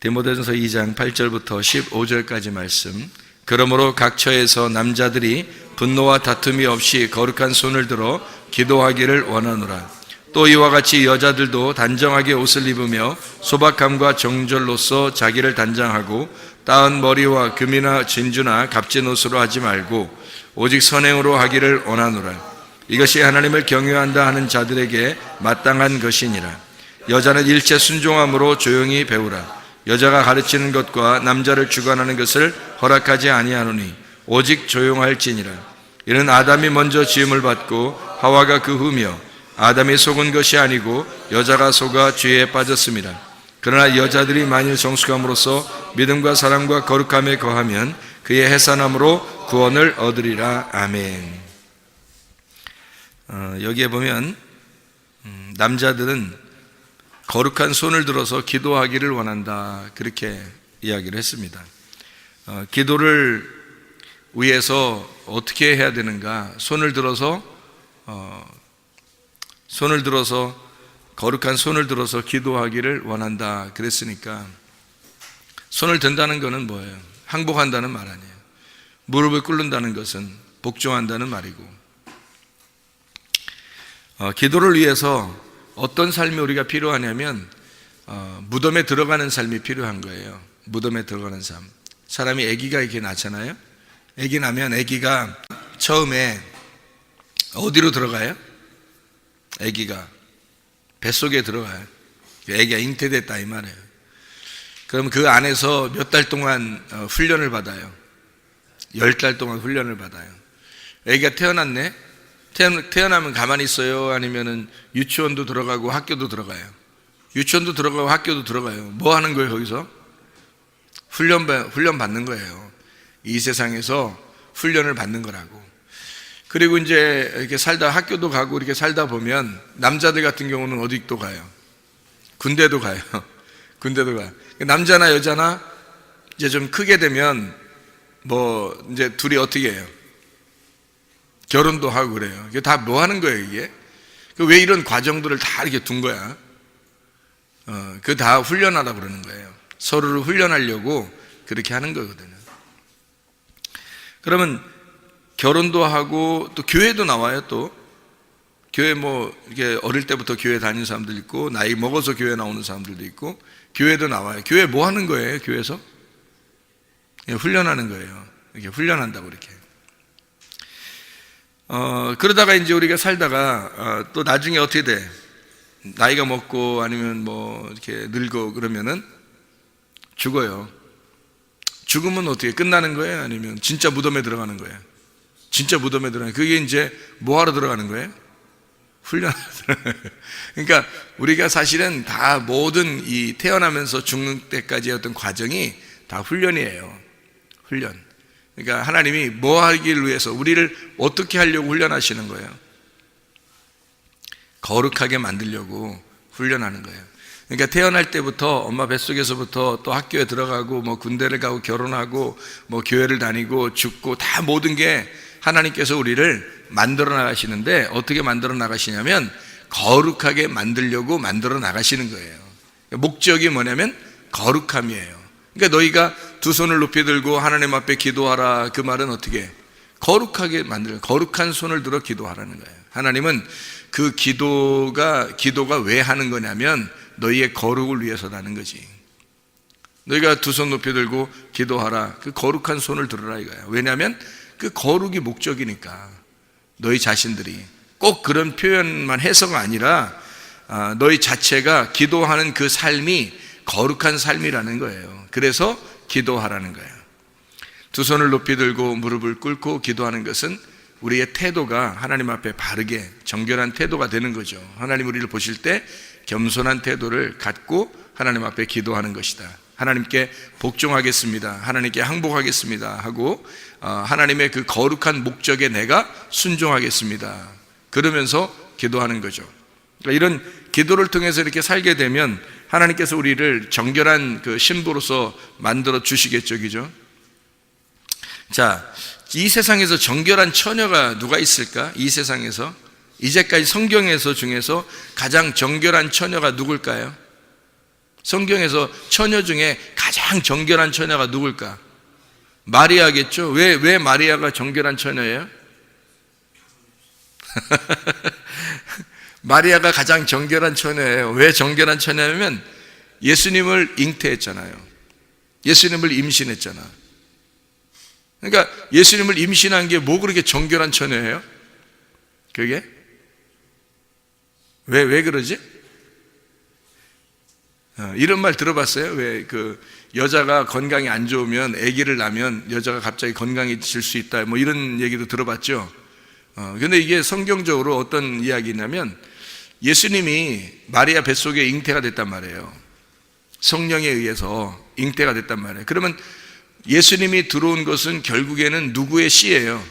디모데전서 2장 8절부터 15절까지 말씀. 그러므로 각 처에서 남자들이 분노와 다툼이 없이 거룩한 손을 들어 기도하기를 원하노라. 또 이와 같이 여자들도 단정하게 옷을 입으며 소박함과 정절로서 자기를 단장하고 따은 머리와 금이나 진주나 값진 옷으로 하지 말고 오직 선행으로 하기를 원하노라. 이것이 하나님을 경외한다 하는 자들에게 마땅한 것이니라. 여자는 일체 순종함으로 조용히 배우라. 여자가 가르치는 것과 남자를 주관하는 것을 허락하지 아니하노니 오직 조용할지니라. 이는 아담이 먼저 지음을 받고 하와가 그 후며 아담이 속은 것이 아니고 여자가 속아 죄에 빠졌습니다. 그러나 여자들이 만일 성숙함으로써 믿음과 사랑과 거룩함에 거하면 그의 해산함으로 구원을 얻으리라. 아멘. 여기에 보면 남자들은 거룩한 손을 들어서 기도하기를 원한다, 그렇게 이야기를 했습니다. 기도를 위해서 어떻게 해야 되는가? 손을 들어서 거룩한 손을 들어서 기도하기를 원한다 그랬으니까, 손을 든다는 것은 뭐예요? 항복한다는 말 아니에요. 무릎을 꿇는다는 것은 복종한다는 말이고, 기도를 위해서 어떤 삶이 우리가 필요하냐면 무덤에 들어가는 삶이 필요한 거예요. 무덤에 들어가는 삶. 사람이 아기가 이렇게 낳잖아요. 아기 나면 아기가 처음에 어디로 들어가요? 아기가 뱃속에 들어가요. 아기가 잉태됐다 이 말이에요. 그럼 그 안에서 몇 달 동안 훈련을 받아요. 10달 동안 훈련을 받아요. 아기가 태어났네. 태어나면 가만히 있어요? 아니면은 유치원도 들어가고 학교도 들어가요? 유치원도 들어가고 학교도 들어가요. 뭐 하는 거예요, 거기서? 훈련 받는 거예요. 이 세상에서 훈련을 받는 거라고. 그리고 이제 이렇게 살다 학교도 가고 이렇게 살다 보면 남자들 같은 경우는 어디 또 가요? 군대도 가요. 군대도 가요. 남자나 여자나 이제 좀 크게 되면 뭐 이제 둘이 어떻게 해요? 결혼도 하고 그래요. 이게 다 뭐 하는 거예요, 이게? 왜 이런 과정들을 다 이렇게 둔 거야? 그 다 훈련하라고 그러는 거예요. 서로를 훈련하려고 그렇게 하는 거거든요. 그러면 결혼도 하고 또 교회도 나와요, 또. 교회 뭐, 이렇게 어릴 때부터 교회 다니는 사람들 있고, 나이 먹어서 교회 나오는 사람들도 있고, 교회도 나와요. 교회 뭐 하는 거예요, 교회에서? 훈련하는 거예요. 이렇게 훈련한다고 이렇게. 그러다가 이제 우리가 살다가 또 나중에 어떻게 돼? 나이가 먹고 아니면 뭐 이렇게 늙고 그러면은 죽어요. 죽으면 어떻게 끝나는 거예요? 아니면 진짜 무덤에 들어가는 거예요? 진짜 무덤에 들어가는 거예요. 그게 이제 뭐 하러 들어가는 거예요? 훈련하러 들어가는 거예요. 그러니까 우리가 사실은 다 모든 이 태어나면서 죽는 때까지의 어떤 과정이 다 훈련이에요. 훈련. 그러니까 하나님이 뭐 하기를 위해서 우리를 어떻게 하려고 훈련하시는 거예요? 거룩하게 만들려고 훈련하는 거예요. 그러니까 태어날 때부터 엄마 뱃속에서부터 또 학교에 들어가고 뭐 군대를 가고 결혼하고 뭐 교회를 다니고 죽고 다 모든 게 하나님께서 우리를 만들어 나가시는데, 어떻게 만들어 나가시냐면 거룩하게 만들려고 만들어 나가시는 거예요. 목적이 뭐냐면 거룩함이에요. 그러니까 너희가 두 손을 높이 들고 하나님 앞에 기도하라, 그 말은 어떻게? 거룩하게 만들어, 거룩한 손을 들어 기도하라는 거예요. 하나님은 그 기도가 왜 하는 거냐면 너희의 거룩을 위해서라는 거지. 너희가 두 손 높이 들고 기도하라, 그 거룩한 손을 들으라 이거예요. 왜냐하면 그 거룩이 목적이니까. 너희 자신들이 꼭 그런 표현만 해서가 아니라 너희 자체가 기도하는 그 삶이 거룩한 삶이라는 거예요. 그래서 기도하라는 거예요. 두 손을 높이 들고 무릎을 꿇고 기도하는 것은 우리의 태도가 하나님 앞에 바르게 정결한 태도가 되는 거죠. 하나님 우리를 보실 때 겸손한 태도를 갖고 하나님 앞에 기도하는 것이다. 하나님께 복종하겠습니다, 하나님께 항복하겠습니다 하고 하나님의 그 거룩한 목적에 내가 순종하겠습니다, 그러면서 기도하는 거죠. 그러니까 이런 기도를 통해서 이렇게 살게 되면 하나님께서 우리를 정결한 그 신부로서 만들어 주시겠죠, 그죠? 자, 이 세상에서 정결한 처녀가 누가 있을까? 이 세상에서 이제까지 성경에서 중에서 가장 정결한 처녀가 누굴까요? 성경에서 처녀 중에 가장 정결한 처녀가 누굴까? 마리아겠죠? 왜 마리아가 정결한 처녀예요? 마리아가 가장 정결한 처녀예요. 왜 정결한 처녀냐면 예수님을 잉태했잖아요. 예수님을 임신했잖아. 그러니까 예수님을 임신한 게 뭐 그렇게 정결한 처녀예요? 그게? 왜 그러지? 이런 말 들어봤어요? 왜 그 여자가 건강이 안 좋으면 아기를 낳으면 여자가 갑자기 건강해질 수 있다 뭐 이런 얘기도 들어봤죠? 근데 이게 성경적으로 어떤 이야기냐면 예수님이 마리아 뱃속에 잉태가 됐단 말이에요. 성령에 의해서 잉태가 됐단 말이에요. 그러면 예수님이 들어온 것은 결국에는 누구의 씨예요?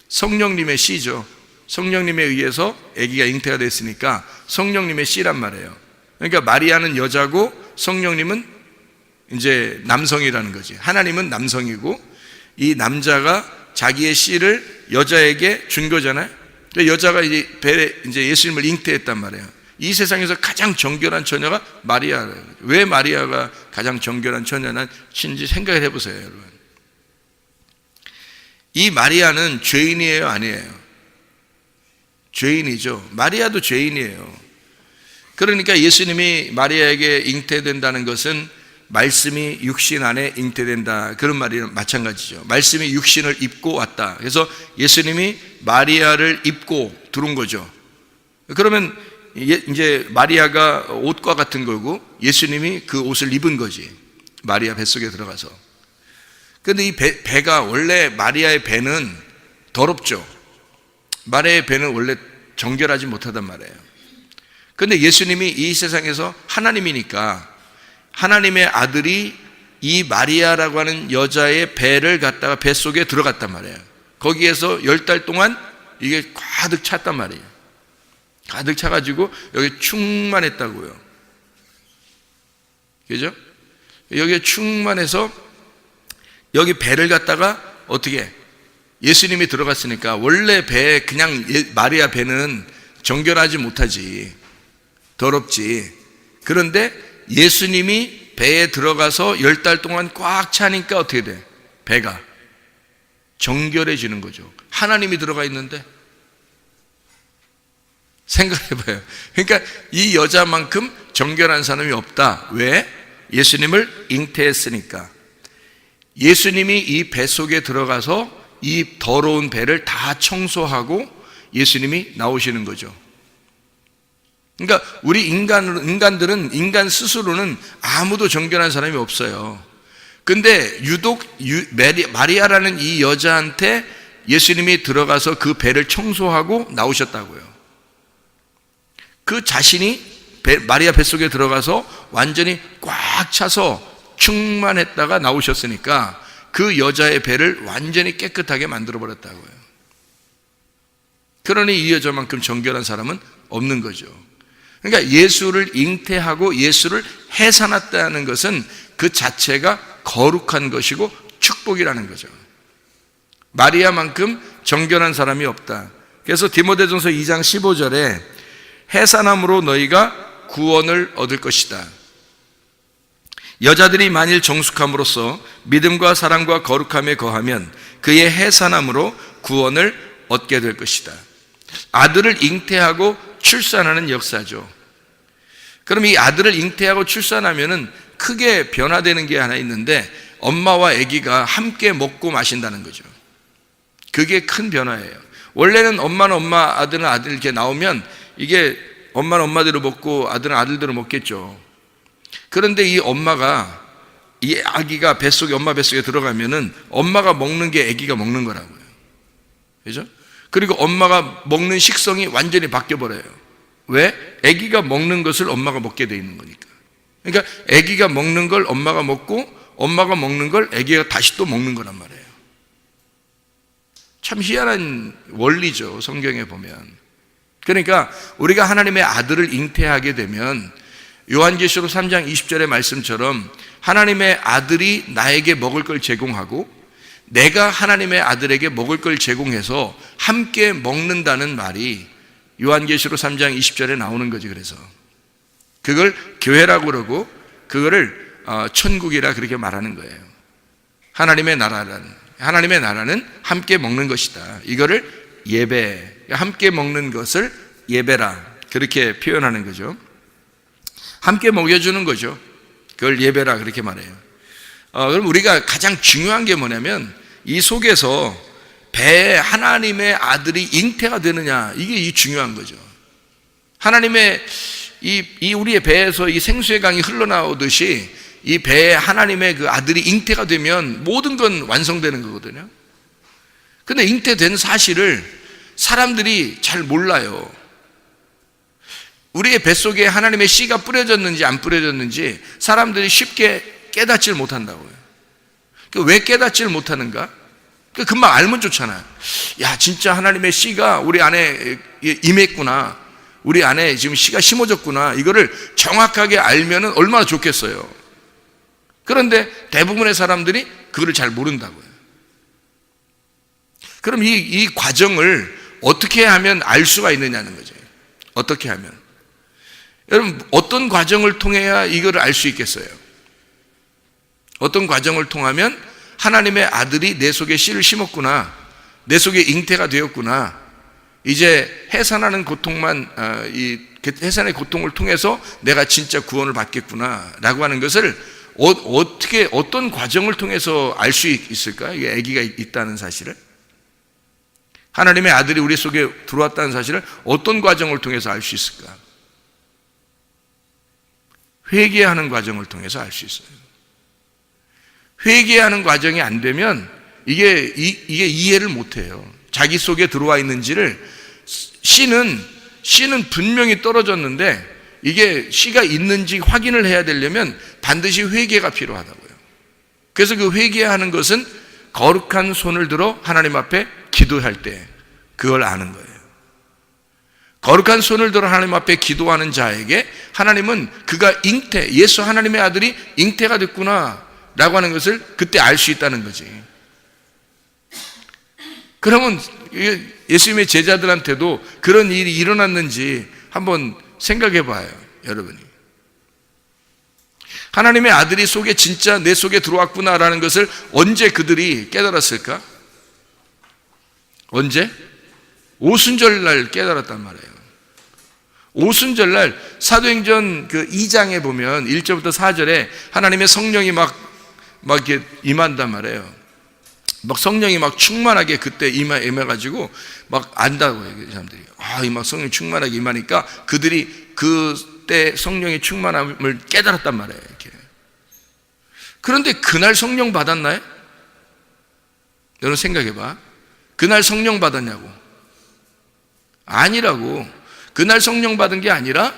성령님의 씨죠. 성령님에 의해서 아기가 잉태가 됐으니까 성령님의 씨란 말이에요. 그러니까 마리아는 여자고 성령님은 이제 남성이라는 거지. 하나님은 남성이고 이 남자가 자기의 씨를 여자에게 준 거잖아요. 여자가 이제 예수님을 잉태했단 말이에요. 이 세상에서 가장 정결한 처녀가 마리아예요. 왜 마리아가 가장 정결한 처녀인지 생각을 해보세요, 여러분. 이 마리아는 죄인이에요, 아니에요? 죄인이죠. 마리아도 죄인이에요. 그러니까 예수님이 마리아에게 잉태된다는 것은 말씀이 육신 안에 잉태된다, 그런 말이랑 마찬가지죠. 말씀이 육신을 입고 왔다. 그래서 예수님이 마리아를 입고 들어온 거죠. 그러면 이제 마리아가 옷과 같은 거고 예수님이 그 옷을 입은 거지. 마리아 뱃속에 들어가서. 그런데 이 배가 원래 마리아의 배는 더럽죠. 마리아의 배는 원래 정결하지 못하단 말이에요. 그런데 예수님이 이 세상에서 하나님이니까 하나님의 아들이 이 마리아라고 하는 여자의 배를 갖다가 뱃속에 들어갔단 말이에요. 거기에서 10달 동안 이게 가득 찼단 말이에요. 가득 차가지고 여기 충만했다고요. 그죠? 여기에 충만해서 여기 배를 갖다가 어떻게 예수님이 들어갔으니까 원래 배 그냥 마리아 배는 정결하지 못하지, 더럽지. 그런데 예수님이 배에 들어가서 10달 동안 꽉 차니까 어떻게 돼? 배가 정결해지는 거죠. 하나님이 들어가 있는데 생각해봐요. 그러니까 이 여자만큼 정결한 사람이 없다. 왜? 예수님을 잉태했으니까. 예수님이 이 배 속에 들어가서 이 더러운 배를 다 청소하고 예수님이 나오시는 거죠. 그러니까 우리 인간들은 인간 스스로는 아무도 정결한 사람이 없어요. 근데 유독 마리아라는 이 여자한테 예수님이 들어가서 그 배를 청소하고 나오셨다고요. 그 자신이 마리아 뱃속에 들어가서 완전히 꽉 차서 충만했다가 나오셨으니까 그 여자의 배를 완전히 깨끗하게 만들어 버렸다고요. 그러니 이 여자만큼 정결한 사람은 없는 거죠. 그러니까 예수를 잉태하고 예수를 해산했다는 것은 그 자체가 거룩한 것이고 축복이라는 거죠. 마리아만큼 정결한 사람이 없다. 그래서 디모데전서 2장 15절에 해산함으로 너희가 구원을 얻을 것이다. 여자들이 만일 정숙함으로써 믿음과 사랑과 거룩함에 거하면 그의 해산함으로 구원을 얻게 될 것이다. 아들을 잉태하고 출산하는 역사죠. 그럼 이 아들을 잉태하고 출산하면은 크게 변화되는 게 하나 있는데 엄마와 아기가 함께 먹고 마신다는 거죠. 그게 큰 변화예요. 원래는 엄마는 엄마, 아들은 아들 이렇게 나오면 이게 엄마는 엄마대로 먹고 아들은 아들대로 먹겠죠. 그런데 이 엄마가 이 아기가 뱃속에 엄마 뱃속에 들어가면은 엄마가 먹는 게 아기가 먹는 거라고요. 그죠? 그리고 엄마가 먹는 식성이 완전히 바뀌어 버려요. 왜? 아기가 먹는 것을 엄마가 먹게 돼 있는 거니까. 그러니까 아기가 먹는 걸 엄마가 먹고 엄마가 먹는 걸 아기가 다시 또 먹는 거란 말이에요. 참 희한한 원리죠, 성경에 보면. 그러니까 우리가 하나님의 아들을 잉태하게 되면 요한계시록 3장 20절의 말씀처럼 하나님의 아들이 나에게 먹을 걸 제공하고 내가 하나님의 아들에게 먹을 걸 제공해서 함께 먹는다는 말이 요한계시록 3장 20절에 나오는 거지. 그래서 그걸 교회라고 그러고 그거를 천국이라 그렇게 말하는 거예요. 하나님의 나라는 함께 먹는 것이다. 이거를 예배, 함께 먹는 것을 예배라 그렇게 표현하는 거죠. 함께 먹여주는 거죠. 그걸 예배라 그렇게 말해요. 그럼 우리가 가장 중요한 게 뭐냐면 이 속에서 배에 하나님의 아들이 잉태가 되느냐, 이게 중요한 거죠. 하나님의 이 우리의 배에서 이 생수의 강이 흘러나오듯이 이 배에 하나님의 그 아들이 잉태가 되면 모든 건 완성되는 거거든요. 근데 잉태된 사실을 사람들이 잘 몰라요. 우리의 뱃속에 하나님의 씨가 뿌려졌는지 안 뿌려졌는지 사람들이 쉽게 깨닫지를 못한다고요. 왜 깨닫지를 못하는가? 금방 알면 좋잖아요. 야, 진짜 하나님의 씨가 우리 안에 임했구나, 우리 안에 지금 씨가 심어졌구나, 이거를 정확하게 알면은 얼마나 좋겠어요. 그런데 대부분의 사람들이 그거를 잘 모른다고요. 그럼 이 과정을 어떻게 하면 알 수가 있느냐는 거죠. 어떻게 하면. 여러분, 어떤 과정을 통해야 이거를 알 수 있겠어요? 어떤 과정을 통하면 하나님의 아들이 내 속에 씨를 심었구나, 내 속에 잉태가 되었구나, 이제 해산하는 고통만, 이 해산의 고통을 통해서 내가 진짜 구원을 받겠구나 라고 하는 것을 어떻게, 어떤 과정을 통해서 알 수 있을까? 이게 아기가 있다는 사실을, 하나님의 아들이 우리 속에 들어왔다는 사실을 어떤 과정을 통해서 알 수 있을까? 회개하는 과정을 통해서 알 수 있어요. 회개하는 과정이 안 되면 이게 이해를 못 해요. 자기 속에 들어와 있는지를, 씨는 분명히 떨어졌는데 이게 씨가 있는지 확인을 해야 되려면 반드시 회개가 필요하다고요. 그래서 그 회개하는 것은 거룩한 손을 들어 하나님 앞에 기도할 때 그걸 아는 거예요. 거룩한 손을 들어 하나님 앞에 기도하는 자에게 하나님은 그가 예수 하나님의 아들이 잉태가 됐구나 라고 하는 것을 그때 알 수 있다는 거지. 그러면 예수님의 제자들한테도 그런 일이 일어났는지 한번 생각해 봐요, 여러분이. 하나님의 아들이 속에 진짜 내 속에 들어왔구나라는 것을 언제 그들이 깨달았을까? 언제? 오순절날 깨달았단 말이에요. 오순절날 사도행전 2장에 보면 1절부터 4절에 하나님의 성령이 막 이렇게 임한단 말이에요. 막 성령이 막 충만하게 그때 임해가지고 막 안다고요, 그 사람들이. 이 막 성령이 충만하게 임하니까 그들이 그때 성령의 충만함을 깨달았단 말이에요, 이렇게. 그런데 그날 성령 받았나요? 여러분 생각해봐. 그날 성령 받았냐고? 아니라고. 그날 성령 받은 게 아니라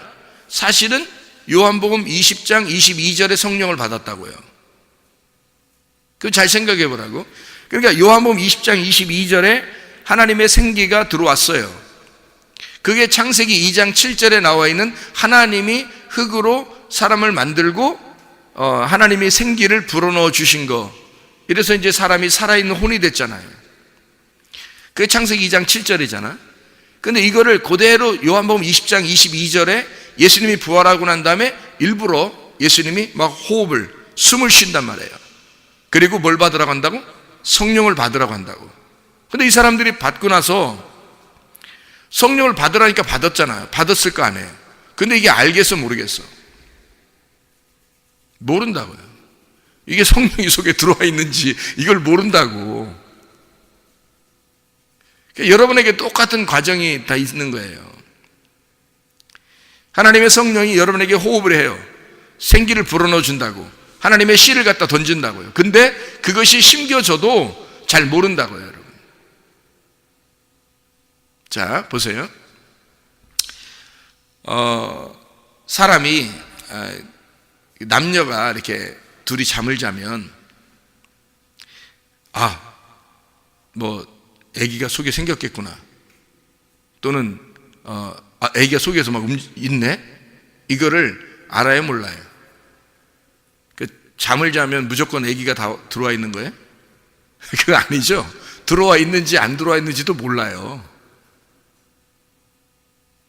사실은 요한복음 20장 22절에 성령을 받았다고요. 그거 잘 생각해 보라고. 그러니까 요한복음 20장 22절에 하나님의 생기가 들어왔어요. 그게 창세기 2장 7절에 나와 있는 하나님이 흙으로 사람을 만들고 하나님이 생기를 불어넣어 주신 거. 이래서 이제 사람이 살아있는 혼이 됐잖아요. 그게 창세기 2장 7절이잖아. 근데 이거를 그대로 요한복음 20장 22절에 예수님이 부활하고 난 다음에 일부러 예수님이 막 숨을 쉰단 말이에요. 그리고 뭘 받으라고 한다고? 성령을 받으라고 한다고. 근데 이 사람들이 받고 나서 성령을 받으라니까 받았잖아요. 받았을 거 아니에요. 근데 이게 알겠어 모르겠어? 모른다고요. 이게 성령이 속에 들어와 있는지 이걸 모른다고. 여러분에게 똑같은 과정이 다 있는 거예요. 하나님의 성령이 여러분에게 호흡을 해요. 생기를 불어넣어 준다고. 하나님의 씨를 갖다 던진다고요. 근데 그것이 심겨져도 잘 모른다고요, 여러분. 자, 보세요. 사람이, 남녀가 이렇게 둘이 잠을 자면, 아기가 속에 생겼겠구나. 또는, 아기가 속에서 막 있네? 이거를 알아요, 몰라요? 잠을 자면 무조건 아기가 다 들어와 있는 거예요? 그거 아니죠. 들어와 있는지 안 들어와 있는지도 몰라요.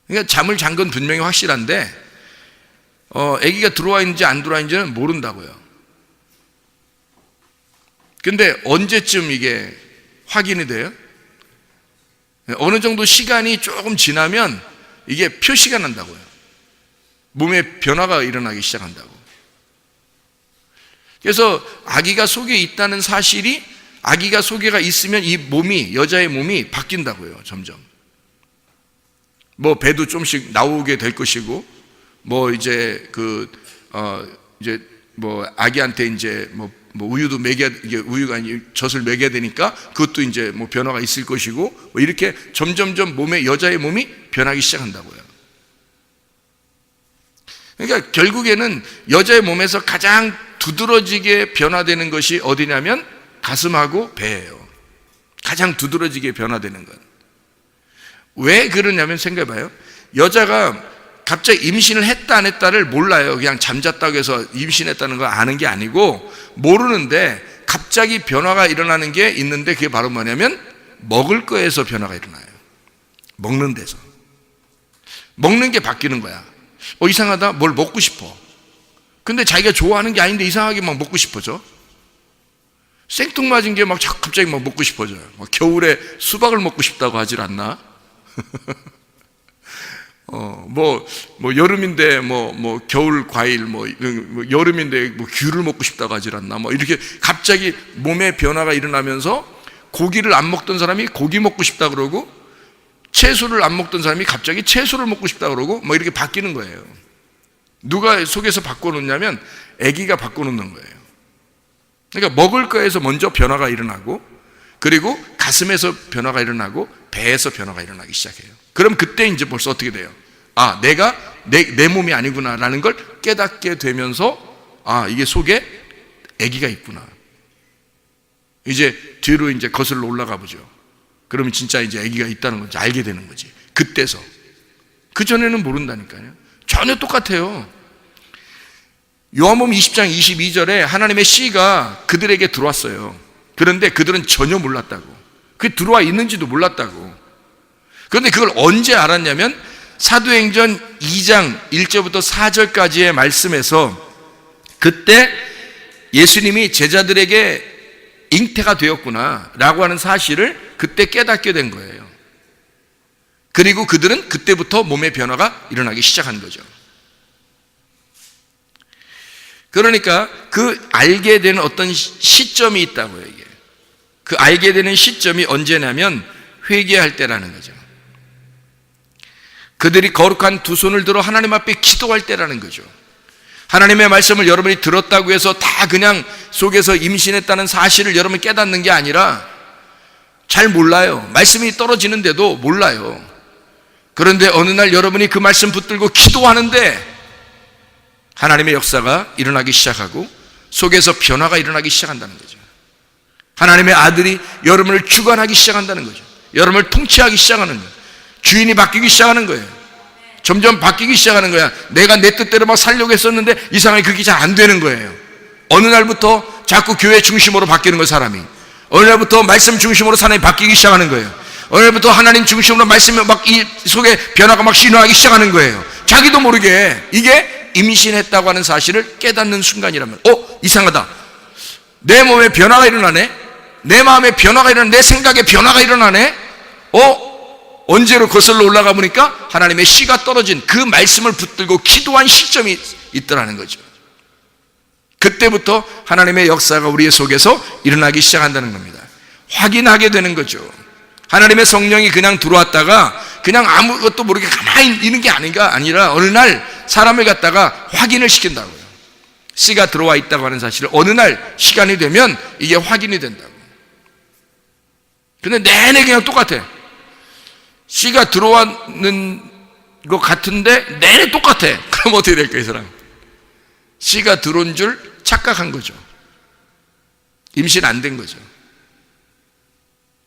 그러니까 잠을 잔 건 분명히 확실한데 아기가 들어와 있는지 안 들어와 있는지는 모른다고요. 근데 언제쯤 이게 확인이 돼요? 어느 정도 시간이 조금 지나면 이게 표시가 난다고요. 몸에 변화가 일어나기 시작한다고. 그래서 아기가 속에 있다는 사실이, 아기가 속에가 있으면 이 몸이, 여자의 몸이 바뀐다고요. 점점 뭐 배도 좀씩 나오게 될 것이고, 뭐 이제 이제 뭐 아기한테 이제 뭐 우유도 먹여야, 이게 우유가 아니 젖을 먹여야 되니까 그것도 이제 뭐 변화가 있을 것이고, 뭐 이렇게 점점점 몸에, 여자의 몸이 변하기 시작한다고요. 그러니까 결국에는 여자의 몸에서 가장 두드러지게 변화되는 것이 어디냐면 가슴하고 배예요. 가장 두드러지게 변화되는 것. 왜 그러냐면 생각해봐요. 여자가 갑자기 임신을 했다 안 했다를 몰라요. 그냥 잠잤다고 해서 임신했다는 걸 아는 게 아니고, 모르는데 갑자기 변화가 일어나는 게 있는데, 그게 바로 뭐냐면 먹을 거에서 변화가 일어나요. 먹는 데서. 먹는 게 바뀌는 거야. 이상하다, 뭘 먹고 싶어. 근데 자기가 좋아하는 게 아닌데 이상하게 막 먹고 싶어져. 생뚱맞은 게 막 갑자기 막 먹고 싶어져요. 겨울에 수박을 먹고 싶다고 하질 않나? 여름인데 겨울 과일, 여름인데 귤을 먹고 싶다고 하질 않나? 이렇게 갑자기 몸에 변화가 일어나면서, 고기를 안 먹던 사람이 고기 먹고 싶다 그러고, 채소를 안 먹던 사람이 갑자기 채소를 먹고 싶다 그러고, 이렇게 바뀌는 거예요. 누가 속에서 바꿔놓냐면 아기가 바꿔놓는 거예요. 그러니까 먹을 거에서 먼저 변화가 일어나고, 그리고 가슴에서 변화가 일어나고, 배에서 변화가 일어나기 시작해요. 그럼 그때 이제 벌써 어떻게 돼요? 내가 내 몸이 아니구나 라는 걸 깨닫게 되면서, 이게 속에 아기가 있구나. 이제 뒤로 이제 거슬러 올라가 보죠. 그러면 진짜 이제 아기가 있다는 걸 알게 되는 거지. 그때서. 그전에는 모른다니까요. 전혀 똑같아요. 요한복음 20장 22절에 하나님의 씨가 그들에게 들어왔어요. 그런데 그들은 전혀 몰랐다고. 그게 들어와 있는지도 몰랐다고. 그런데 그걸 언제 알았냐면 사도행전 2장 1절부터 4절까지의 말씀에서, 그때 예수님이 제자들에게 잉태가 되었구나 라고 하는 사실을 그때 깨닫게 된 거예요. 그리고 그들은 그때부터 몸의 변화가 일어나기 시작한 거죠. 그러니까 그 알게 되는 어떤 시점이 있다고요. 이게 그 알게 되는 시점이 언제냐면 회개할 때라는 거죠. 그들이 거룩한 두 손을 들어 하나님 앞에 기도할 때라는 거죠. 하나님의 말씀을 여러분이 들었다고 해서 다 그냥 속에서 임신했다는 사실을 여러분이 깨닫는 게 아니라, 잘 몰라요. 말씀이 떨어지는데도 몰라요. 그런데 어느 날 여러분이 그 말씀 붙들고 기도하는데 하나님의 역사가 일어나기 시작하고 속에서 변화가 일어나기 시작한다는 거죠. 하나님의 아들이 여러분을 주관하기 시작한다는 거죠. 여러분을 통치하기 시작하는 거예요. 주인이 바뀌기 시작하는 거예요. 점점 바뀌기 시작하는 거야. 내가 내 뜻대로 막 살려고 했었는데 이상하게 그게 잘 안 되는 거예요. 어느 날부터 자꾸 교회 중심으로 바뀌는 거예요. 사람이 어느 날부터 말씀 중심으로 사람이 바뀌기 시작하는 거예요. 어느 날부터 하나님 중심으로 말씀이 막 이 속에 변화가 막 신호하기 시작하는 거예요. 자기도 모르게. 이게 임신했다고 하는 사실을 깨닫는 순간이라면, 이상하다, 내 몸에 변화가 일어나네, 내 마음에 변화가 일어나네, 내 생각에 변화가 일어나네. 언제로 거슬러 올라가 보니까 하나님의 씨가 떨어진 그 말씀을 붙들고 기도한 시점이 있더라는 거죠. 그때부터 하나님의 역사가 우리의 속에서 일어나기 시작한다는 겁니다. 확인하게 되는 거죠. 하나님의 성령이 그냥 들어왔다가 그냥 아무것도 모르게 가만히 있는 게 아니라 어느 날 사람을 갖다가 확인을 시킨다고요. 씨가 들어와 있다고 하는 사실을 어느 날 시간이 되면 이게 확인이 된다고. 근데 내내 그냥 똑같아. 씨가 들어왔는 것 같은데 내내 똑같아. 그럼 어떻게 될까, 이 사람? 씨가 들어온 줄 착각한 거죠. 임신 안 된 거죠.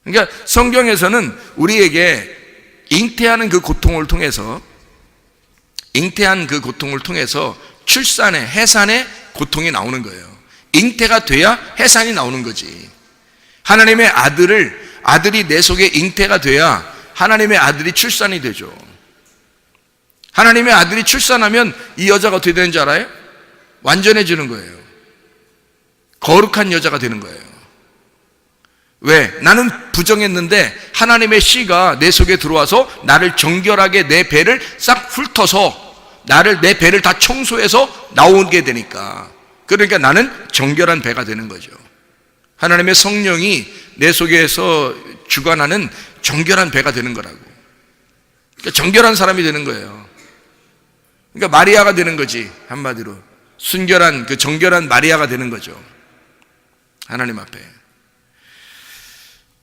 그러니까 성경에서는 우리에게 잉태하는 그 고통을 통해서, 출산의, 해산의 고통이 나오는 거예요. 잉태가 돼야 해산이 나오는 거지. 하나님의 아들이 내 속에 잉태가 돼야 하나님의 아들이 출산이 되죠. 하나님의 아들이 출산하면 이 여자가 어떻게 되는 줄 알아요? 완전해지는 거예요. 거룩한 여자가 되는 거예요. 왜? 나는 부정했는데 하나님의 씨가 내 속에 들어와서 나를 정결하게 내 배를 싹 훑어서 내 배를 다 청소해서 나오게 되니까, 그러니까 나는 정결한 배가 되는 거죠. 하나님의 성령이 내 속에서 주관하는 정결한 배가 되는 거라고. 그러니까 정결한 사람이 되는 거예요. 그러니까 마리아가 되는 거지, 한마디로. 순결한, 그 정결한 마리아가 되는 거죠, 하나님 앞에.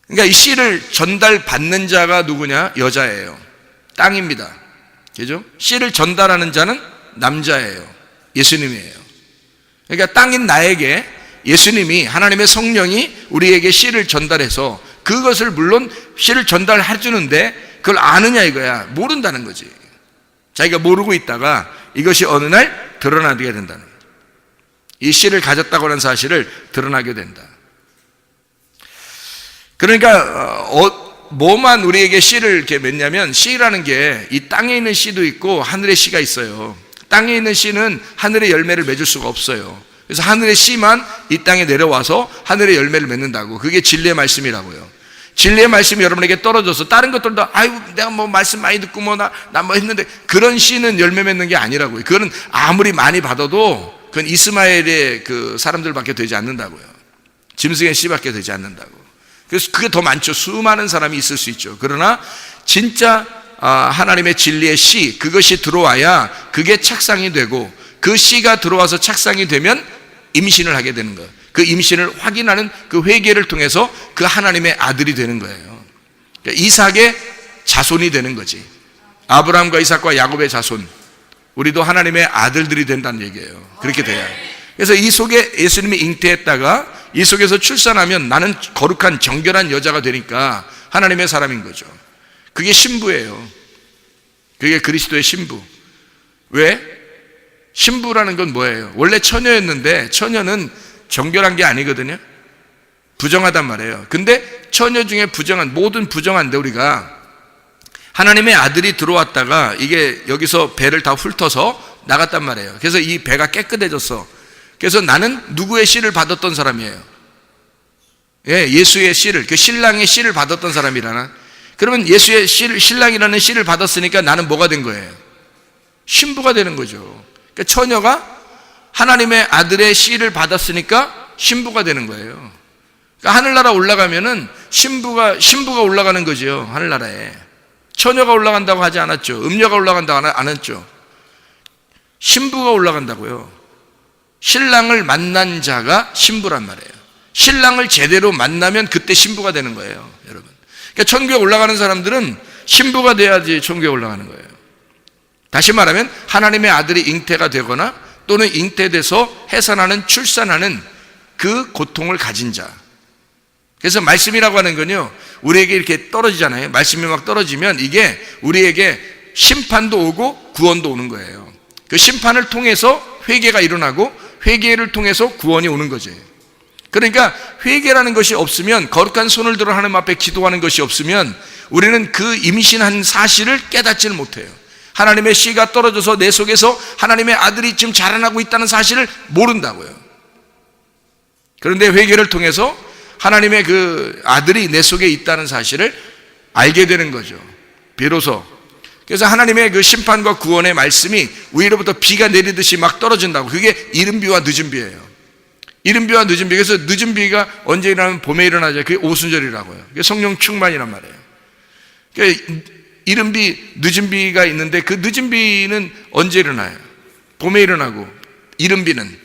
그러니까 이 씨를 전달받는 자가 누구냐? 여자예요. 땅입니다. 그죠? 씨를 전달하는 자는 남자예요. 예수님이에요. 그러니까 땅인 나에게 예수님이, 하나님의 성령이 우리에게 씨를 전달해서, 그것을 물론 씨를 전달해 주는데 그걸 아느냐 이거야. 모른다는 거지. 자기가 모르고 있다가 이것이 어느 날 드러나게 된다는 거죠. 이 씨를 가졌다고 하는 사실을 드러나게 된다. 그러니까 뭐만 우리에게 씨를 이렇게 맺냐면, 씨라는 게 이 땅에 있는 씨도 있고 하늘의 씨가 있어요. 땅에 있는 씨는 하늘의 열매를 맺을 수가 없어요. 그래서 하늘의 씨만 이 땅에 내려와서 하늘의 열매를 맺는다고. 그게 진리의 말씀이라고요. 진리의 말씀이 여러분에게 떨어져서 다른 것들도 아이고 내가 뭐 말씀 많이 듣고 나 뭐 했는데, 그런 씨는 열매 맺는 게 아니라고요. 그거는 아무리 많이 받아도 그건 이스마엘의 그 사람들밖에 되지 않는다고요. 짐승의 씨밖에 되지 않는다고. 그래서 그게 더 많죠. 수많은 사람이 있을 수 있죠. 그러나 진짜 하나님의 진리의 씨, 그것이 들어와야 그게 착상이 되고, 그 씨가 들어와서 착상이 되면 임신을 하게 되는 거예요. 그 임신을 확인하는 그 회개를 통해서 그 하나님의 아들이 되는 거예요. 그러니까 이삭의 자손이 되는 거지. 아브라함과 이삭과 야곱의 자손, 우리도 하나님의 아들들이 된다는 얘기예요. 그렇게 돼야. 그래서 이 속에 예수님이 잉태했다가 이 속에서 출산하면 나는 거룩한 정결한 여자가 되니까 하나님의 사람인 거죠. 그게 신부예요. 그게 그리스도의 신부. 왜? 신부라는 건 뭐예요? 원래 처녀였는데 처녀는 정결한 게 아니거든요. 부정하단 말이에요. 근데 처녀 중에 부정한, 모든 부정한데 우리가 하나님의 아들이 들어왔다가 이게 여기서 배를 다 훑어서 나갔단 말이에요. 그래서 이 배가 깨끗해졌어. 그래서 나는 누구의 씨를 받았던 사람이에요? 예, 예수의 씨를, 그 신랑의 씨를 받았던 사람이라나? 그러면 예수의 씨를, 신랑이라는 씨를 받았으니까 나는 뭐가 된 거예요? 신부가 되는 거죠. 그러니까 처녀가 하나님의 아들의 씨를 받았으니까 신부가 되는 거예요. 그러니까 하늘나라 올라가면은 신부가 올라가는 거죠. 하늘나라에. 처녀가 올라간다고 하지 않았죠. 음녀가 올라간다고 안 했죠. 신부가 올라간다고요. 신랑을 만난 자가 신부란 말이에요. 신랑을 제대로 만나면 그때 신부가 되는 거예요, 여러분. 그러니까 천국에 올라가는 사람들은 신부가 돼야지 천국에 올라가는 거예요. 다시 말하면 하나님의 아들이 잉태가 되거나 또는 잉태돼서 해산하는, 출산하는 그 고통을 가진 자. 그래서 말씀이라고 하는 건요, 우리에게 이렇게 떨어지잖아요. 말씀이 막 떨어지면 이게 우리에게 심판도 오고 구원도 오는 거예요. 그 심판을 통해서 회개가 일어나고 회개를 통해서 구원이 오는 거죠. 그러니까 회개라는 것이 없으면, 거룩한 손을 들어 하나님 앞에 기도하는 것이 없으면 우리는 그 임신한 사실을 깨닫지를 못해요. 하나님의 씨가 떨어져서 내 속에서 하나님의 아들이 지금 자라나고 있다는 사실을 모른다고요. 그런데 회개를 통해서 하나님의 그 아들이 내 속에 있다는 사실을 알게 되는 거죠, 비로소. 그래서 하나님의 그 심판과 구원의 말씀이 위로부터 비가 내리듯이 막 떨어진다고. 그게 이른 비와 늦은 비예요. 이른 비와 늦은 비. 그래서 늦은 비가 언제 일어나면 봄에 일어나죠. 그게 오순절이라고요. 그게 성령 충만이란 말이에요. 그러니까 이른 비, 늦은 비가 있는데 그 늦은 비는 언제 일어나요? 봄에 일어나고, 이른 비는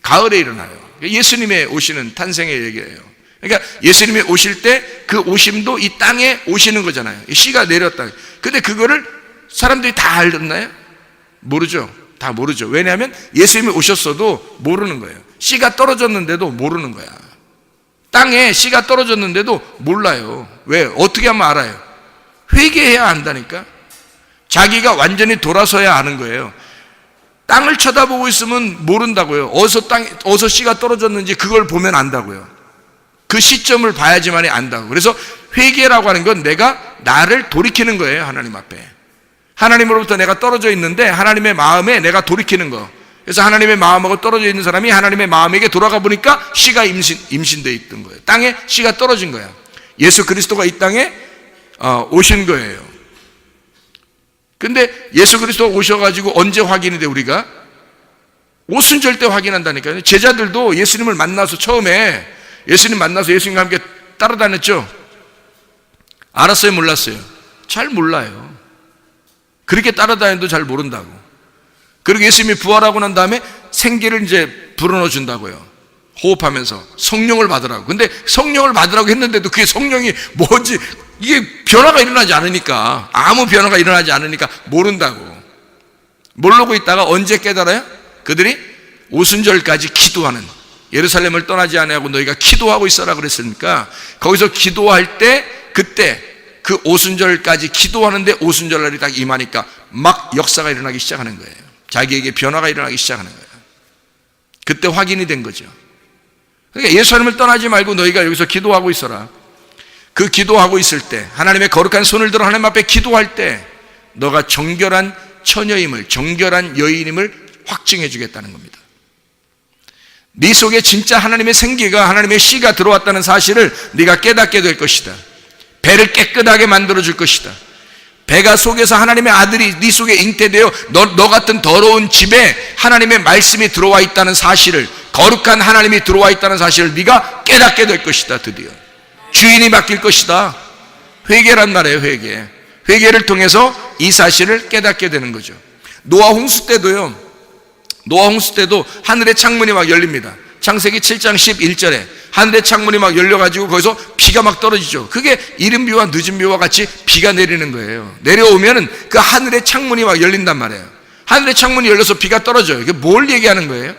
가을에 일어나요. 예수님의 오시는 탄생의 얘기예요. 그러니까 예수님이 오실 때 그 오심도 이 땅에 오시는 거잖아요. 씨가 내렸다. 근데 그거를 사람들이 다 알았나요? 모르죠. 다 모르죠. 왜냐하면 예수님이 오셨어도 모르는 거예요. 씨가 떨어졌는데도 모르는 거야. 땅에 씨가 떨어졌는데도 몰라요. 왜? 어떻게 하면 알아요? 회개해야 안다니까. 자기가 완전히 돌아서야 아는 거예요. 땅을 쳐다보고 있으면 모른다고요. 어디서 씨가 떨어졌는지 그걸 보면 안다고요. 그 시점을 봐야지만이 안다고. 그래서 회개라고 하는 건 내가 나를 돌이키는 거예요, 하나님 앞에. 하나님으로부터 내가 떨어져 있는데 하나님의 마음에 내가 돌이키는 거. 그래서 하나님의 마음하고 떨어져 있는 사람이 하나님의 마음에게 돌아가 보니까 씨가 임신되어 있던 거예요. 땅에 씨가 떨어진 거야. 예수 그리스도가 이 땅에 오신 거예요. 근데 예수 그리스도 오셔가지고 언제 확인이 돼? 우리가 오순절 때 확인한다니까요. 제자들도 예수님을 만나서 처음에 예수님 만나서 예수님과 함께 따라다녔죠. 알았어요? 몰랐어요? 잘 몰라요. 그렇게 따라다녀도 잘 모른다고. 그리고 예수님이 부활하고 난 다음에 생기를 이제 불어넣어 준다고요. 호흡하면서 성령을 받으라고. 근데 성령을 받으라고 했는데도 그게 성령이 뭔지 이게 변화가 일어나지 않으니까, 아무 변화가 일어나지 않으니까 모른다고. 모르고 있다가 언제 깨달아요? 그들이 오순절까지 기도하는, 예루살렘을 떠나지 아니하고 너희가 기도하고 있어라 그랬으니까 거기서 기도할 때, 그때 그 오순절까지 기도하는데 오순절날이 딱 임하니까 막 역사가 일어나기 시작하는 거예요. 자기에게 변화가 일어나기 시작하는 거예요. 그때 확인이 된 거죠. 그러니까 예루살렘을 떠나지 말고 너희가 여기서 기도하고 있어라. 그 기도하고 있을 때, 하나님의 거룩한 손을 들어 하나님 앞에 기도할 때 너가 정결한 처녀임을, 정결한 여인임을 확증해 주겠다는 겁니다. 네 속에 진짜 하나님의 생기가, 하나님의 씨가 들어왔다는 사실을 네가 깨닫게 될 것이다. 배를 깨끗하게 만들어 줄 것이다. 배가 속에서 하나님의 아들이 네 속에 잉태되어 너 같은 더러운 집에 하나님의 말씀이 들어와 있다는 사실을, 거룩한 하나님이 들어와 있다는 사실을 네가 깨닫게 될 것이다. 드디어 주인이 바뀔 것이다. 회개란 말이에요. 회개를 통해서 이 사실을 깨닫게 되는 거죠. 노아 홍수 때도요, 노아 홍수 때도 하늘의 창문이 막 열립니다. 창세기 7장 11절에 하늘의 창문이 막 열려가지고 거기서 비가 막 떨어지죠. 그게 이른 비와 늦은 비와 같이 비가 내리는 거예요. 내려오면은 그 하늘의 창문이 막 열린단 말이에요. 하늘의 창문이 열려서 비가 떨어져요. 이게 뭘 얘기하는 거예요?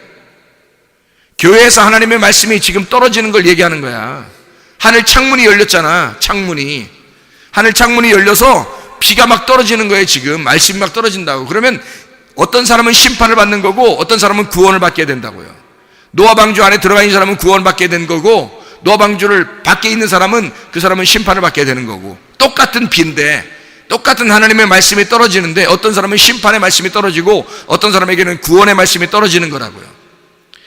교회에서 하나님의 말씀이 지금 떨어지는 걸 얘기하는 거야. 하늘 창문이 열렸잖아. 하늘 창문이 열려서 비가 막 떨어지는 거예요. 지금 말씀이 막 떨어진다고. 그러면 어떤 사람은 심판을 받는 거고 어떤 사람은 구원을 받게 된다고요. 노아 방주 안에 들어가 있는 사람은 구원을 받게 된 거고, 노아 방주를 밖에 있는 사람은 그 사람은 심판을 받게 되는 거고, 똑같은 비인데 똑같은 하나님의 말씀이 떨어지는데 어떤 사람은 심판의 말씀이 떨어지고 어떤 사람에게는 구원의 말씀이 떨어지는 거라고요.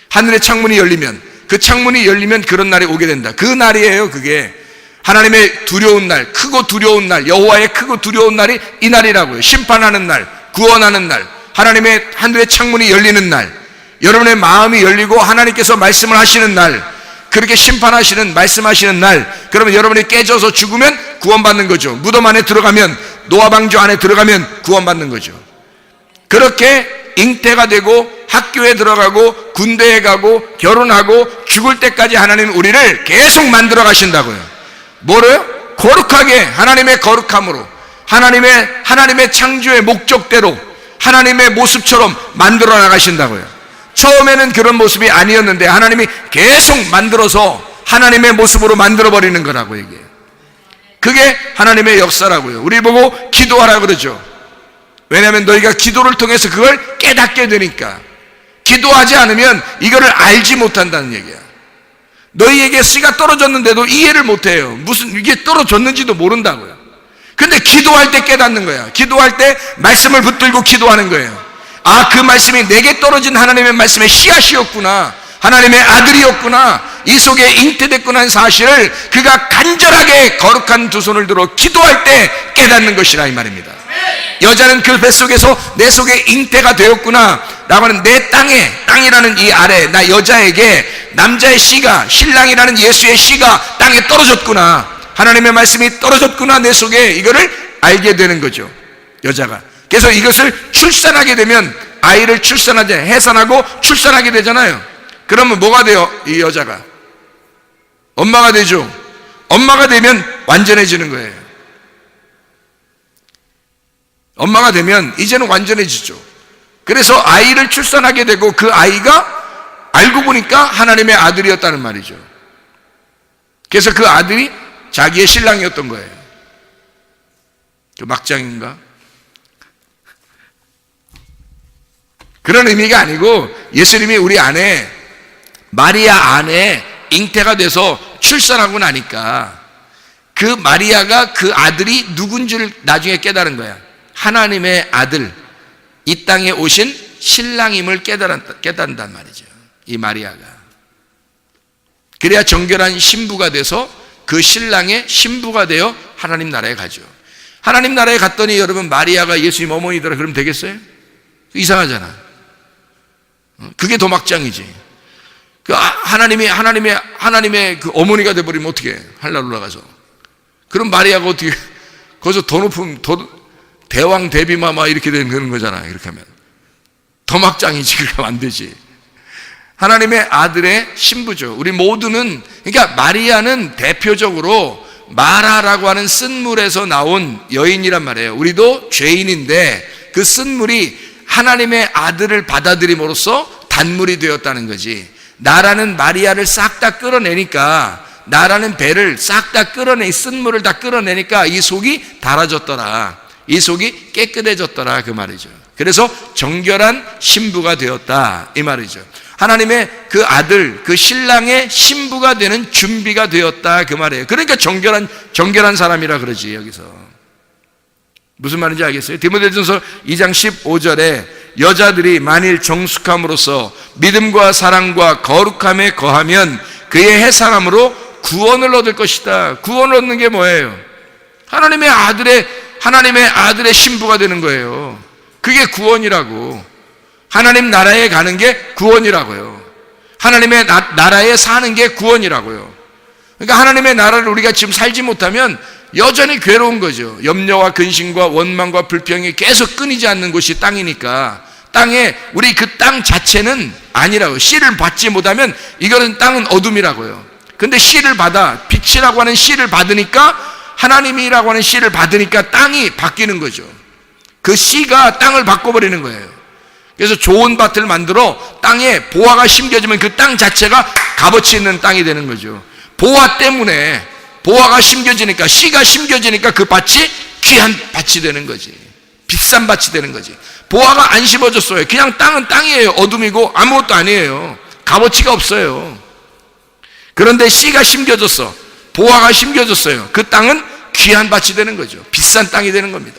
하늘의 창문이 열리면, 그 창문이 열리면 그런 날이 오게 된다. 그 날이에요. 그게 하나님의 두려운 날, 크고 두려운 날, 여호와의 크고 두려운 날이 이 날이라고요. 심판하는 날, 구원하는 날, 하나님의 하늘의 창문이 열리는 날, 여러분의 마음이 열리고 하나님께서 말씀을 하시는 날, 그렇게 심판하시는, 말씀하시는 날, 그러면 여러분이 깨져서 죽으면 구원받는 거죠. 무덤 안에 들어가면, 노아 방주 안에 들어가면 구원받는 거죠. 그렇게 잉태가 되고 학교에 들어가고 군대에 가고 결혼하고 죽을 때까지 하나님은 우리를 계속 만들어 가신다고요. 뭐로요? 거룩하게, 하나님의 거룩함으로, 하나님의 창조의 목적대로 하나님의 모습처럼 만들어 나가신다고요. 처음에는 그런 모습이 아니었는데 하나님이 계속 만들어서 하나님의 모습으로 만들어버리는 거라고 얘기해요. 그게 하나님의 역사라고요. 우리 보고 기도하라 그러죠. 왜냐하면 너희가 기도를 통해서 그걸 깨닫게 되니까. 기도하지 않으면 이거를 알지 못한다는 얘기야. 너희에게 씨가 떨어졌는데도 이해를 못해요. 무슨 이게 떨어졌는지도 모른다고요. 근데 기도할 때 깨닫는 거야. 기도할 때 말씀을 붙들고 기도하는 거예요. 아, 그 말씀이 내게 떨어진 하나님의 말씀의 씨앗이었구나, 하나님의 아들이었구나, 이 속에 잉태됐구나 하는 사실을 그가 간절하게 거룩한 두 손을 들어 기도할 때 깨닫는 것이라 이 말입니다. 여자는 그 뱃속에서 내 속에 잉태가 되었구나 라고 하는, 내 땅이라는 이 아래 나 여자에게 남자의 씨가, 신랑이라는 예수의 씨가 땅에 떨어졌구나, 하나님의 말씀이 떨어졌구나 내 속에, 이거를 알게 되는 거죠, 여자가. 그래서 이것을 출산하게 되면, 아이를 해산하고 출산하게 되잖아요. 그러면 뭐가 돼요? 이 여자가 엄마가 되죠. 엄마가 되면 완전해지는 거예요. 엄마가 되면 이제는 완전해지죠. 그래서 아이를 출산하게 되고 그 아이가 알고 보니까 하나님의 아들이었다는 말이죠. 그래서 그 아들이 자기의 신랑이었던 거예요. 그 막장인가? 그런 의미가 아니고, 예수님이 우리 안에, 마리아 안에 잉태가 돼서 출산하고 나니까 그 마리아가, 그 아들이 누군지를 나중에 깨달은 거야. 하나님의 아들, 이 땅에 오신 신랑임을 깨닫는단 말이죠. 이 마리아가. 그래야 정결한 신부가 돼서 그 신랑의 신부가 되어 하나님 나라에 가죠. 하나님 나라에 갔더니 여러분 마리아가 예수님 어머니더라 그러면 되겠어요? 이상하잖아. 그게 더 막장이지. 하나님의 그 어머니가 돼버리면 어떻게 하늘나라 올라가서. 그럼 마리아가 어떻게 거기서 더 높은 대왕 대비마마 이렇게 되는 거잖아. 이렇게 하면 더 막장이지. 그렇게 하면 안 되지. 하나님의 아들의 신부죠. 우리 모두는, 그러니까 마리아는 대표적으로 마라라고 하는 쓴물에서 나온 여인이란 말이에요. 우리도 죄인인데 그 쓴물이 하나님의 아들을 받아들임으로써 단물이 되었다는 거지. 나라는 마리아를 싹 다 끌어내니까, 나라는 배를 싹 다 쓴물을 다 끌어내니까 이 속이 달아졌더라. 이 속이 깨끗해졌더라. 그 말이죠. 그래서 정결한 신부가 되었다. 이 말이죠. 하나님의 그 아들, 그 신랑의 신부가 되는 준비가 되었다. 그 말이에요. 그러니까 정결한 사람이라 그러지, 여기서. 무슨 말인지 알겠어요? 디모데전서 2장 15절에 여자들이 만일 정숙함으로써 믿음과 사랑과 거룩함에 거하면 그의 해사함으로 구원을 얻을 것이다. 구원을 얻는 게 뭐예요? 하나님의 아들의 신부가 되는 거예요. 그게 구원이라고. 하나님 나라에 가는 게 구원이라고요. 하나님의 나라에 사는 게 구원이라고요. 그러니까 하나님의 나라를 우리가 지금 살지 못하면 여전히 괴로운 거죠. 염려와 근심과 원망과 불평이 계속 끊이지 않는 곳이 땅이니까. 땅에 우리 그 땅 자체는 아니라고요. 씨를 받지 못하면 이거는 땅은 어둠이라고요. 근데 씨를 받아, 빛이라고 하는 씨를 받으니까, 하나님이라고 하는 씨를 받으니까 땅이 바뀌는 거죠. 그 씨가 땅을 바꿔버리는 거예요. 그래서 좋은 밭을 만들어 땅에 보화가 심겨지면 그 땅 자체가 값어치 있는 땅이 되는 거죠. 보화 때문에, 보화가 심겨지니까, 씨가 심겨지니까 그 밭이 귀한 밭이 되는 거지. 비싼 밭이 되는 거지. 보화가 안 심어졌어요. 그냥 땅은 땅이에요. 어둠이고 아무것도 아니에요. 값어치가 없어요. 그런데 씨가 심겨졌어. 보화가 심겨졌어요. 그 땅은 귀한 밭이 되는 거죠. 비싼 땅이 되는 겁니다.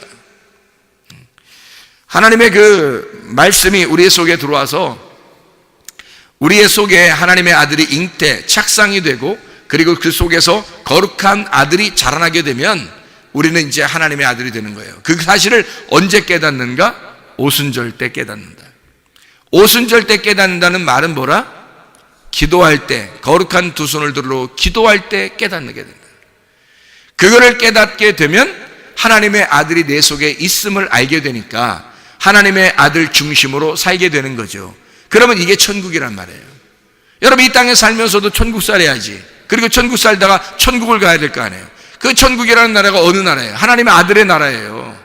하나님의 그 말씀이 우리의 속에 들어와서 우리의 속에 하나님의 아들이 잉태, 착상이 되고, 그리고 그 속에서 거룩한 아들이 자라나게 되면 우리는 이제 하나님의 아들이 되는 거예요. 그 사실을 언제 깨닫는가? 오순절 때 깨닫는다. 오순절 때 깨닫는다는 말은 뭐라? 기도할 때, 거룩한 두 손을 들어 기도할 때 깨닫게 된다. 그거를 깨닫게 되면 하나님의 아들이 내 속에 있음을 알게 되니까 하나님의 아들 중심으로 살게 되는 거죠. 그러면 이게 천국이란 말이에요. 여러분, 이 땅에 살면서도 천국 살아야지. 그리고 천국 살다가 천국을 가야 될 거 아니에요. 그 천국이라는 나라가 어느 나라예요? 하나님의 아들의 나라예요.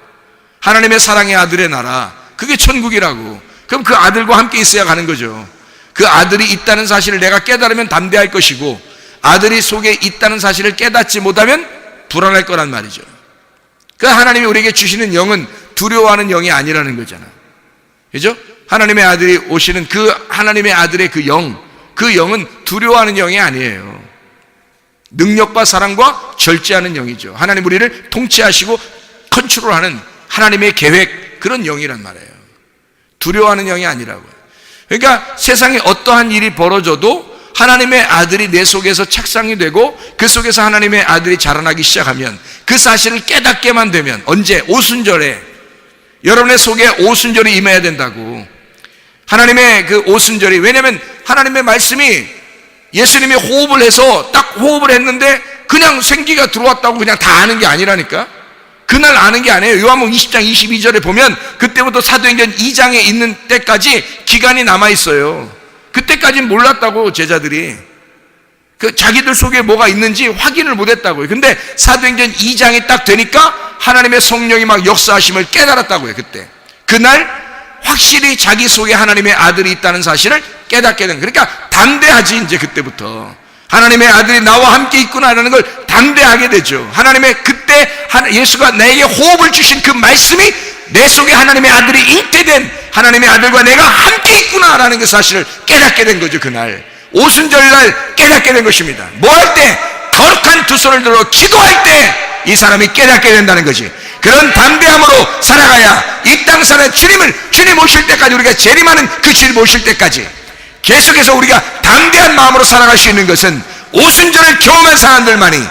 하나님의 사랑의 아들의 나라. 그게 천국이라고. 그럼 그 아들과 함께 있어야 가는 거죠. 그 아들이 있다는 사실을 내가 깨달으면 담대할 것이고, 아들이 속에 있다는 사실을 깨닫지 못하면 불안할 거란 말이죠. 그 하나님이 우리에게 주시는 영은 두려워하는 영이 아니라는 거잖아. 그죠? 하나님의 아들이 오시는 그 하나님의 아들의 그 영은 두려워하는 영이 아니에요. 능력과 사랑과 절제하는 영이죠. 하나님 우리를 통치하시고 컨트롤하는 하나님의 계획, 그런 영이란 말이에요. 두려워하는 영이 아니라고요. 그러니까 세상에 어떠한 일이 벌어져도 하나님의 아들이 내 속에서 착상이 되고 그 속에서 하나님의 아들이 자라나기 시작하면, 그 사실을 깨닫게만 되면, 언제? 오순절에. 여러분의 속에 오순절이 임해야 된다고. 하나님의 그 오순절이, 왜냐하면 하나님의 말씀이 예수님이 호흡을 해서 딱 호흡을 했는데 그냥 생기가 들어왔다고 그냥 다 아는 게 아니라니까. 그날 아는 게 아니에요. 요한복음 20장 22절에 보면 그때부터 사도행전 2장에 있는 때까지 기간이 남아있어요. 그때까지는 몰랐다고, 제자들이. 그 자기들 속에 뭐가 있는지 확인을 못했다고요. 근데 사도행전 2장이 딱 되니까 하나님의 성령이 막 역사하심을 깨달았다고요. 그때. 그날 확실히 자기 속에 하나님의 아들이 있다는 사실을 깨닫게 된 거예요. 그러니까 담대하지. 이제 그때부터 하나님의 아들이 나와 함께 있구나라는 걸 담대하게 되죠. 하나님의 그때 예수가 나에게 호흡을 주신 그 말씀이 내 속에 하나님의 아들이 잉태된 하나님의 아들과 내가 함께 있구나라는 그 사실을 깨닫게 된 거죠. 그날 오순절날 깨닫게 된 것입니다. 뭐 할 때? 거룩한 두 손을 들어 기도할 때 이 사람이 깨닫게 된다는 거지. 그런 담대함으로 살아가야 이 땅 살아 주님 오실 때까지, 우리가 재림하는 그 주님 오실 때까지 계속해서 우리가 담대한 마음으로 살아갈 수 있는 것은 오순절을 경험한 사람들만이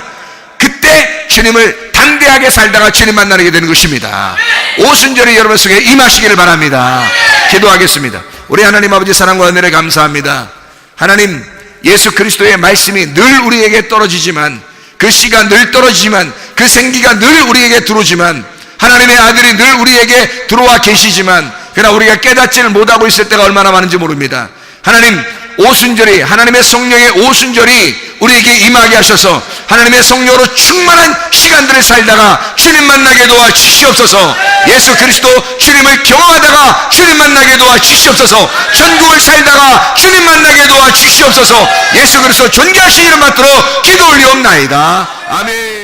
그때 주님을 담대하게 살다가 주님 만나게 되는 것입니다. 오순절이 여러분 속에 임하시기를 바랍니다. 기도하겠습니다. 우리 하나님 아버지 사랑과 은혜를 감사합니다. 하나님, 예수 그리스도의 말씀이 늘 우리에게 떨어지지만, 그 씨가 늘 떨어지지만, 그 생기가 늘 우리에게 들어오지만, 하나님의 아들이 늘 우리에게 들어와 계시지만, 그러나 우리가 깨닫지를 못하고 있을 때가 얼마나 많은지 모릅니다. 하나님, 오순절이, 하나님의 성령의 오순절이 우리에게 임하게 하셔서 하나님의 성령으로 충만한 시간들을 살다가 주님 만나게 도와 주시옵소서. 예수 그리스도 주님을 경험하다가 주님 만나게 도와 주시옵소서. 천국을 살다가 주님 만나게 도와 주시옵소서. 예수 그리스도 존귀하신 이름 받들어 기도 올리옵나이다. 아멘.